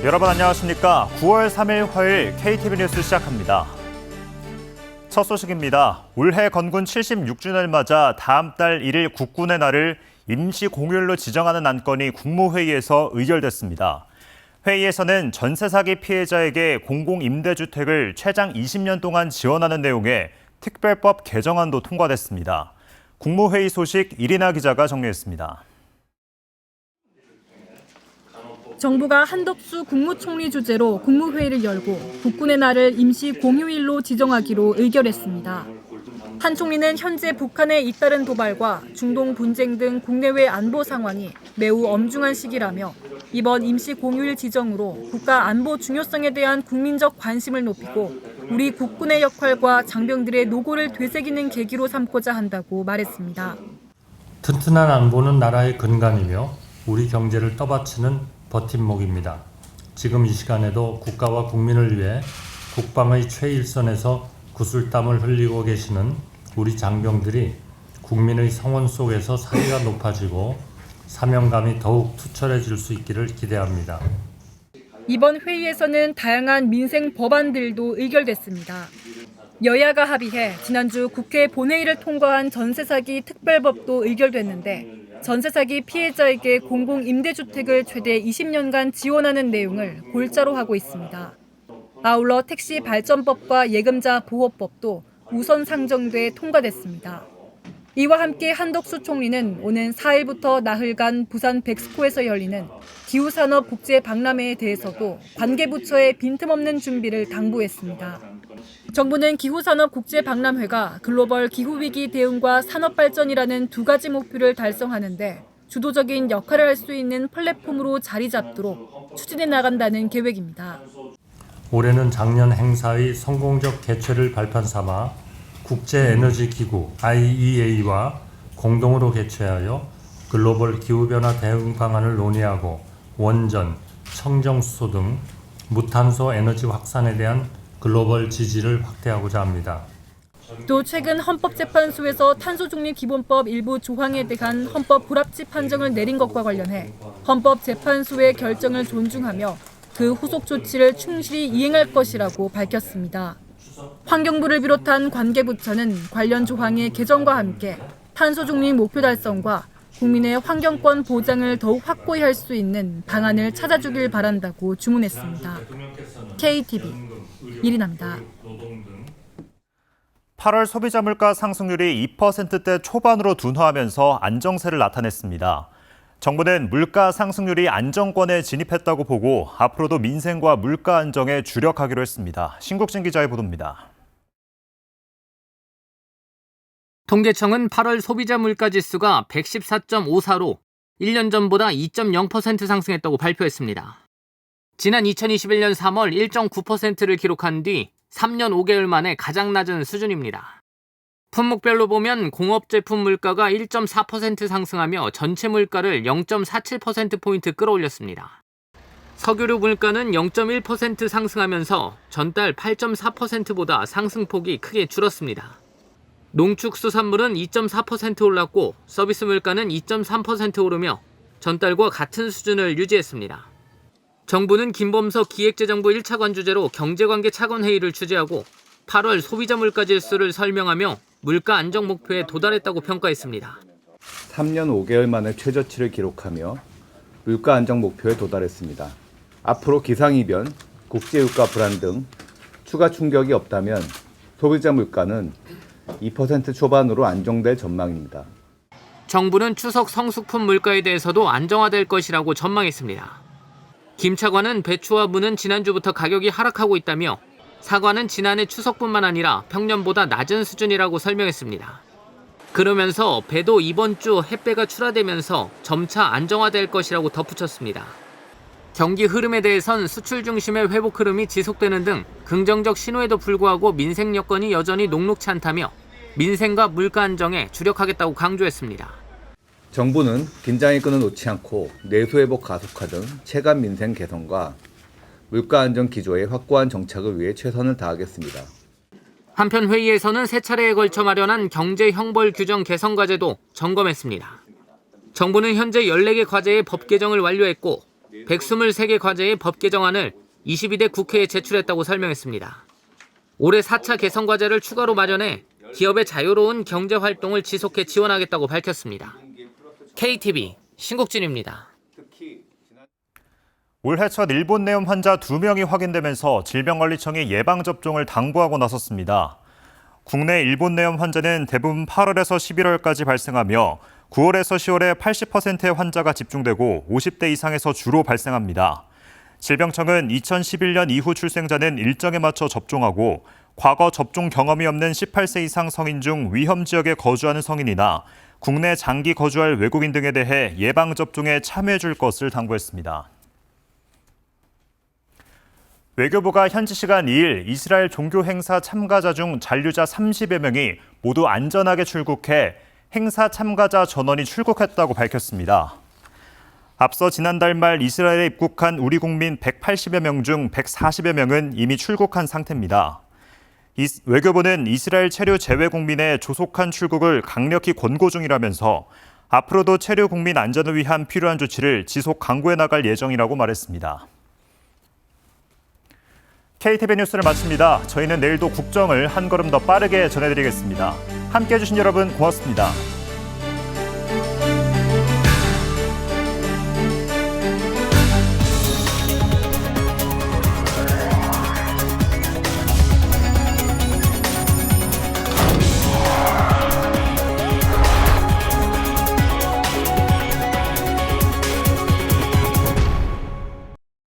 여러분 안녕하십니까? 9월 3일 화요일 KTV 뉴스 시작합니다. 첫 소식입니다. 올해 건군 76주년을 맞아 다음 달 1일 국군의 날을 임시 공휴일로 지정하는 안건이 국무회의에서 의결됐습니다. 회의에서는 전세 사기 피해자에게 공공임대주택을 최장 20년 동안 지원하는 내용의 특별법 개정안도 통과됐습니다. 국무회의 소식 이리나 기자가 정리했습니다. 정부가 한덕수 국무총리 주재로 국무회의를 열고 국군의 날을 임시 공휴일로 지정하기로 의결했습니다. 한 총리는 현재 북한의 잇따른 도발과 중동 분쟁 등 국내외 안보 상황이 매우 엄중한 시기라며 이번 임시 공휴일 지정으로 국가 안보 중요성에 대한 국민적 관심을 높이고 우리 국군의 역할과 장병들의 노고를 되새기는 계기로 삼고자 한다고 말했습니다. 튼튼한 안보는 나라의 근간이며 우리 경제를 떠받치는 버팀목입니다. 지금 이 시간에도 국가와 국민을 위해 국방의 최일선에서 구슬땀을 흘리고 계시는 우리 장병들이 국민의 성원 속에서 사기가 높아지고 사명감이 더욱 투철해질 수 있기를 기대합니다. 이번 회의에서는 다양한 민생 법안들도 의결됐습니다. 여야가 합의해 지난주 국회 본회의를 통과한 전세 사기 특별법도 의결됐는데 전세 사기 피해자에게 공공임대주택을 최대 20년간 지원하는 내용을 골자로 하고 있습니다. 아울러 택시 발전법과 예금자 보호법도 우선 상정돼 통과됐습니다. 이와 함께 한덕수 총리는 오는 4일부터 나흘간 부산 백스코에서 열리는 기후산업 국제박람회에 대해서도 관계부처의 빈틈없는 준비를 당부했습니다. 정부는 기후산업 국제박람회가 글로벌 기후위기 대응과 산업발전이라는 두 가지 목표를 달성하는 데 주도적인 역할을 할 수 있는 플랫폼으로 자리 잡도록 추진해 나간다는 계획입니다. 올해는 작년 행사의 성공적 개최를 발판 삼아 국제에너지기구 IEA와 공동으로 개최하여 글로벌 기후변화 대응 방안을 논의하고 원전, 청정수소 등 무탄소 에너지 확산에 대한 글로벌 지지를 확대하고자 합니다. 또 최근 헌법재판소에서 탄소중립기본법 일부 조항에 대한 헌법 불합치 판정을 내린 것과 관련해 헌법재판소의 결정을 존중하며 그 후속 조치를 충실히 이행할 것이라고 밝혔습니다. 환경부를 비롯한 관계부처는 관련 조항의 개정과 함께 탄소중립 목표 달성과 국민의 환경권 보장을 더욱 확고히 할 수 있는 방안을 찾아주길 바란다고 주문했습니다. KTV 이리나입니다. 8월 소비자 물가 상승률이 2%대 초반으로 둔화하면서 안정세를 나타냈습니다. 정부는 물가 상승률이 안정권에 진입했다고 보고 앞으로도 민생과 물가 안정에 주력하기로 했습니다. 신국진 기자의 보도입니다. 통계청은 8월 소비자 물가지수가 114.54로 1년 전보다 2.0% 상승했다고 발표했습니다. 지난 2021년 3월 1.9%를 기록한 뒤 3년 5개월 만에 가장 낮은 수준입니다. 품목별로 보면 공업제품 물가가 1.4% 상승하며 전체 물가를 0.47%포인트 끌어올렸습니다. 석유류 물가는 0.1% 상승하면서 전달 8.4%보다 상승폭이 크게 줄었습니다. 농축수산물은 2.4% 올랐고 서비스 물가는 2.3% 오르며 전달과 같은 수준을 유지했습니다. 정부는 김범석 기획재정부 1차 관주제로 경제관계 차관회의를 주재하고 8월 소비자 물가 지수를 설명하며 물가 안정 목표에 도달했다고 평가했습니다. 3년 5개월 만에 최저치를 기록하며 물가 안정 목표에 도달했습니다. 앞으로 기상이변, 국제유가 불안 등 추가 충격이 없다면 소비자 물가는 2% 초반으로 안정될 전망입니다. 정부는 추석 성수품 물가에 대해서도 안정화될 것이라고 전망했습니다. 김 차관은 배추와 무는 지난주부터 가격이 하락하고 있다며 사과는 지난해 추석뿐만 아니라 평년보다 낮은 수준이라고 설명했습니다. 그러면서 배도 이번 주 햇배가 출하되면서 점차 안정화될 것이라고 덧붙였습니다. 경기 흐름에 대해선 수출 중심의 회복 흐름이 지속되는 등 긍정적 신호에도 불구하고 민생 여건이 여전히 녹록치 않다며 민생과 물가 안정에 주력하겠다고 강조했습니다. 정부는 긴장의 끈을 놓지 않고 내수 회복 가속화 등 체감 민생 개선과 물가 안정 기조의 확고한 정착을 위해 최선을 다하겠습니다. 한편 회의에서는 세 차례에 걸쳐 마련한 경제 형벌 규정 개선 과제도 점검했습니다. 정부는 현재 14개 과제의 법 개정을 완료했고 123개 과제의 법 개정안을 22대 국회에 제출했다고 설명했습니다. 올해 4차 개선 과제를 추가로 마련해 기업의 자유로운 경제 활동을 지속해 지원하겠다고 밝혔습니다. KTV 신국진입니다. 올해 첫 일본 내염 환자 2명이 확인되면서 질병관리청이 예방접종을 당부하고 나섰습니다. 국내 일본 내염 환자는 대부분 8월에서 11월까지 발생하며 9월에서 10월에 80%의 환자가 집중되고 50대 이상에서 주로 발생합니다. 질병청은 2011년 이후 출생자는 일정에 맞춰 접종하고 과거 접종 경험이 없는 18세 이상 성인 중 위험 지역에 거주하는 성인이나 국내 장기 거주할 외국인 등에 대해 예방접종에 참여해 줄 것을 당부했습니다. 외교부가 현지 시간 2일 이스라엘 종교 행사 참가자 중 잔류자 30여 명이 모두 안전하게 출국해 행사 참가자 전원이 출국했다고 밝혔습니다. 앞서 지난달 말 이스라엘에 입국한 우리 국민 180여 명 중 140여 명은 이미 출국한 상태입니다. 외교부는 이스라엘 체류 제외 국민의 조속한 출국을 강력히 권고 중이라면서 앞으로도 체류 국민 안전을 위한 필요한 조치를 지속 강구해 나갈 예정이라고 말했습니다. KTV 뉴스를 마칩니다. 저희는 내일도 국정을 한 걸음 더 빠르게 전해드리겠습니다. 함께해 주신 여러분 고맙습니다.